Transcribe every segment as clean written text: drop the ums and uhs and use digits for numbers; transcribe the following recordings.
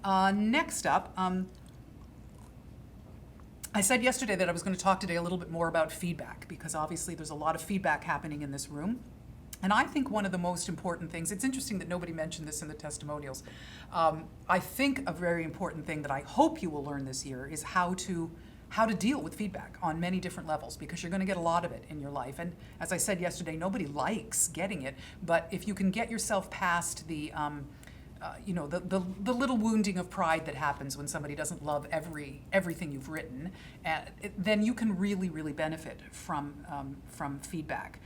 Next up, I said yesterday that I was going to talk today a little bit more about feedback, because obviously there's a lot of feedback happening in this room. And I think one of the most important things, it's interesting that nobody mentioned this in the testimonials. I think a very important thing that I hope you will learn this year is how to deal with feedback on many different levels, because you're going to get a lot of it in your life. And as I said yesterday, nobody likes getting it, but if you can get yourself past the little wounding of pride that happens when somebody doesn't love everything you've written, then you can really, really benefit from feedback.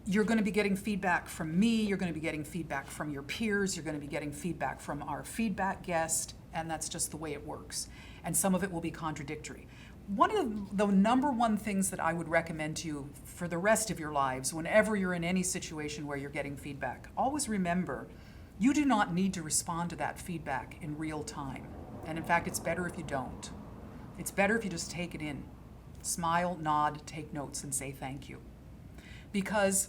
You're going to be getting feedback from me, you're going to be getting feedback from your peers, you're going to be getting feedback from our feedback guest, and that's just the way it works. And some of it will be contradictory. One of the number one things that I would recommend to you for the rest of your lives, whenever you're in any situation where you're getting feedback, always remember, you do not need to respond to that feedback in real time. And in fact, it's better if you don't. It's better if you just take it in. Smile, nod, take notes, and say thank you. Because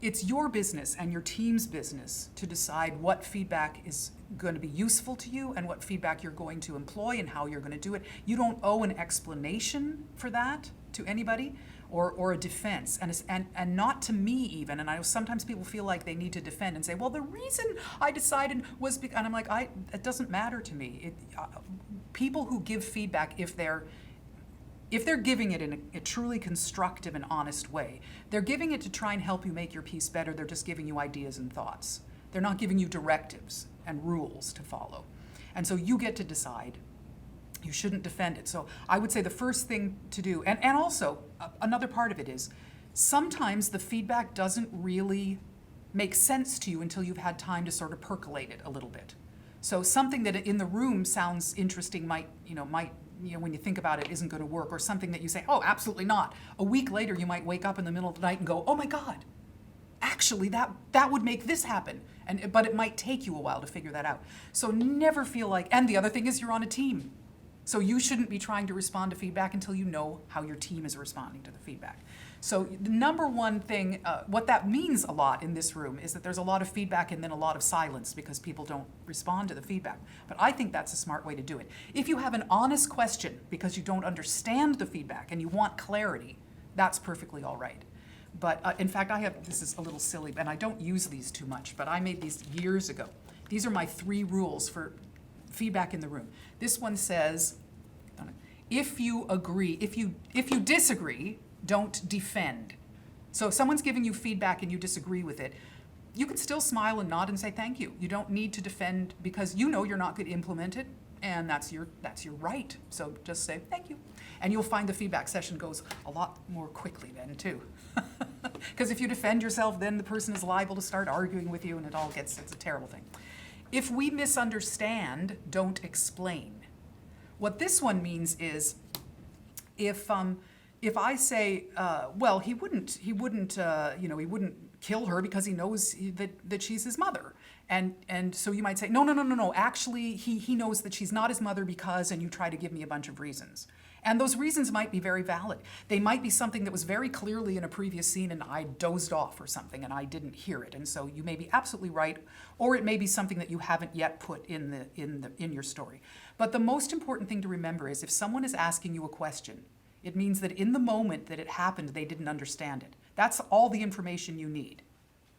it's your business and your team's business to decide what feedback is going to be useful to you and what feedback you're going to employ and how you're going to do it. You don't owe an explanation for that to anybody or a defense, and not to me even. And I know sometimes people feel like they need to defend and say, well, the reason I decided was because, and I'm like, it doesn't matter to me. People who give feedback, if they're giving it in a truly constructive and honest way, they're giving it to try and help you make your piece better. They're just giving you ideas and thoughts. They're not giving you directives and rules to follow. And so you get to decide. You shouldn't defend it. So I would say the first thing to do, and also another part of it is, sometimes the feedback doesn't really make sense to you until you've had time to sort of percolate it a little bit. So something that in the room sounds interesting might, when you think about it, isn't going to work, or something that you say, oh, absolutely not. A week later, you might wake up in the middle of the night and go, oh my God, actually that would make this happen. But it might take you a while to figure that out. So never feel like, and the other thing is you're on a team. So you shouldn't be trying to respond to feedback until you know how your team is responding to the feedback. So the number one thing, what that means a lot in this room is that there's a lot of feedback and then a lot of silence because people don't respond to the feedback. But I think that's a smart way to do it. If you have an honest question because you don't understand the feedback and you want clarity, that's perfectly all right. But in fact, this is a little silly, and I don't use these too much, but I made these years ago. These are my 3 rules for feedback in the room. This one says, if you disagree, don't defend. So if someone's giving you feedback and you disagree with it, you can still smile and nod and say thank you. You don't need to defend because you know you're not going to implement it, and that's your right. So just say thank you. And you'll find the feedback session goes a lot more quickly then too. Because if you defend yourself, then the person is liable to start arguing with you, and it's a terrible thing. If we misunderstand, don't explain. What this one means is, if I say, well, he wouldn't kill her because he knows that she's his mother, and so you might say, no. Actually, he knows that she's not his mother because, and you try to give me a bunch of reasons. And those reasons might be very valid. They might be something that was very clearly in a previous scene and I dozed off or something and I didn't hear it. And so you may be absolutely right, or it may be something that you haven't yet put in your story. But the most important thing to remember is if someone is asking you a question, it means that in the moment that it happened, they didn't understand it. That's all the information you need.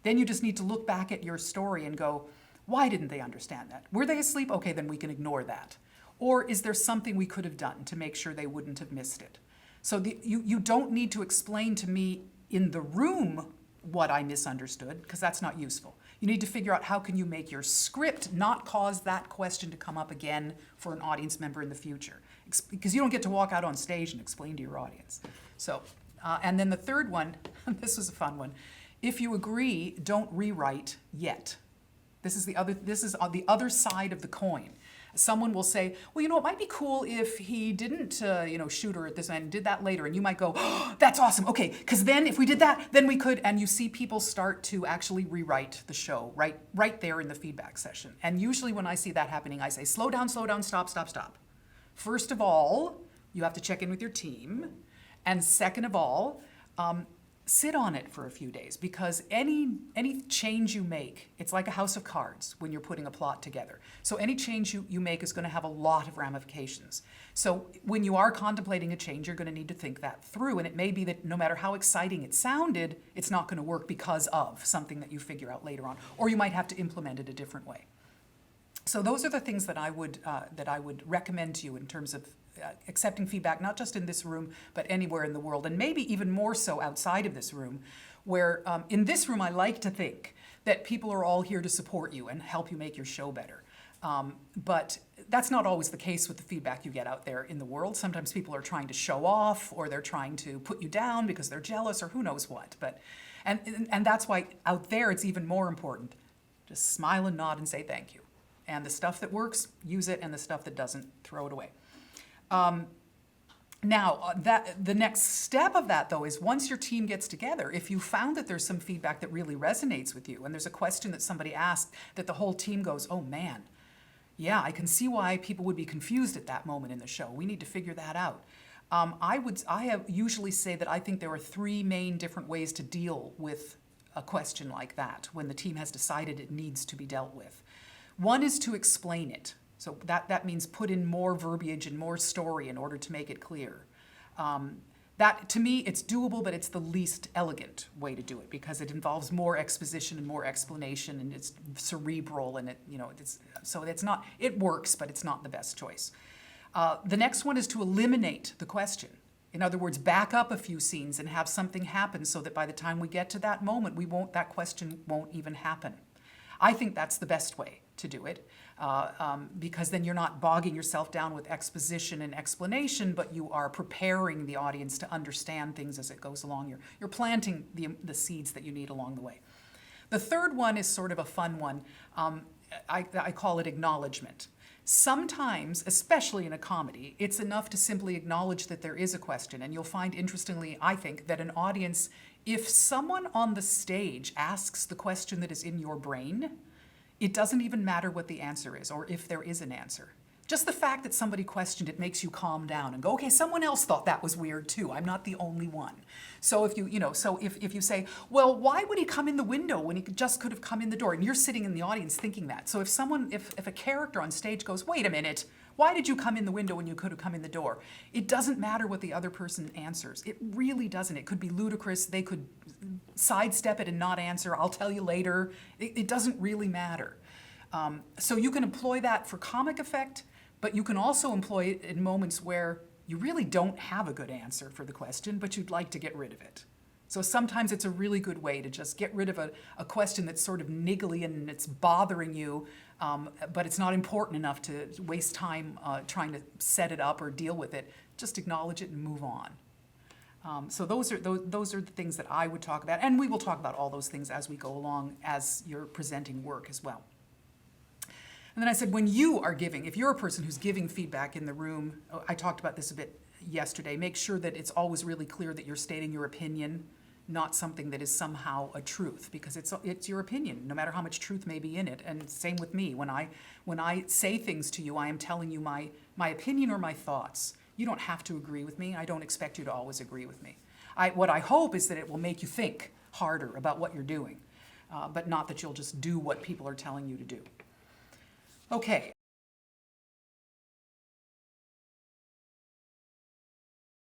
Then you just need to look back at your story and go, why didn't they understand that? Were they asleep? Okay, then we can ignore that. Or is there something we could have done to make sure they wouldn't have missed it? So you don't need to explain to me in the room what I misunderstood, because that's not useful. You need to figure out how can you make your script not cause that question to come up again for an audience member in the future. Because you don't get to walk out on stage and explain to your audience. So, and then the third one, this was a fun one. If you agree, don't rewrite yet. This is the other side of the coin. Someone will say, well, it might be cool if he didn't, shoot her at this and did that later. And you might go, oh, that's awesome. Okay, because then if we did that, then we could. And you see people start to actually rewrite the show right there in the feedback session. And usually when I see that happening, I say, slow down, stop. First of all, you have to check in with your team. And second of all, sit on it for a few days, because any change you make, it's like a house of cards when you're putting a plot together. So any change you make is going to have a lot of ramifications. So when you are contemplating a change, you're going to need to think that through. And it may be that no matter how exciting it sounded, it's not going to work because of something that you figure out later on. Or you might have to implement it a different way. So those are the things that I would recommend to you in terms of accepting feedback, not just in this room, but anywhere in the world, and maybe even more so outside of this room, where in this room I like to think that people are all here to support you and help you make your show better. But that's not always the case with the feedback you get out there in the world. Sometimes people are trying to show off, or they're trying to put you down because they're jealous, or who knows what. And that's why out there it's even more important. Just smile and nod and say thank you. And the stuff that works, use it, and the stuff that doesn't, throw it away. Now, the next step of that, though, is once your team gets together, if you found that there's some feedback that really resonates with you, and there's a question that somebody asked that the whole team goes, oh man, yeah, I can see why people would be confused at that moment in the show. We need to figure that out. I usually say that I think there are three main different ways to deal with a question like that when the team has decided it needs to be dealt with. One is to explain it. So that means put in more verbiage and more story in order to make it clear. That, to me, it's doable, but it's the least elegant way to do it because it involves more exposition and more explanation, and it's cerebral, and it works, but it's not the best choice. The next one is to eliminate the question. In other words, back up a few scenes and have something happen so that by the time we get to that moment, that question won't even happen. I think that's the best way to do it, because then you're not bogging yourself down with exposition and explanation, but you are preparing the audience to understand things as it goes along. You're planting the seeds that you need along the way. The third one is sort of a fun one. I call it acknowledgement. Sometimes, especially in a comedy, it's enough to simply acknowledge that there is a question. And you'll find, interestingly, I think, that an audience, if someone on the stage asks the question that is in your brain, it doesn't even matter what the answer is or if there is an answer. Just the fact that somebody questioned it makes you calm down and go, okay, someone else thought that was weird too. I'm not the only one. So if you say, well, why would he come in the window when he just could have come in the door? And you're sitting in the audience thinking that. So if a character on stage goes, wait a minute, why did you come in the window when you could have come in the door? It doesn't matter what the other person answers. It really doesn't. It could be ludicrous. They could sidestep it and not answer. I'll tell you later. It doesn't really matter. So you can employ that for comic effect, but you can also employ it in moments where you really don't have a good answer for the question, but you'd like to get rid of it. So sometimes it's a really good way to just get rid of a question that's sort of niggly and it's bothering you, but it's not important enough to waste time trying to set it up or deal with it. Just acknowledge it and move on. So those are the things that I would talk about, and we will talk about all those things as we go along as you're presenting work as well. And then I said, when you are giving, if you're a person who's giving feedback in the room, I talked about this a bit yesterday, make sure that it's always really clear that you're stating your opinion, not something that is somehow a truth, because it's your opinion, no matter how much truth may be in it. And same with me. When I say things to you, I am telling you my opinion or my thoughts. You don't have to agree with me. I don't expect you to always agree with me. What I hope is that it will make you think harder about what you're doing, but not that you'll just do what people are telling you to do. Okay,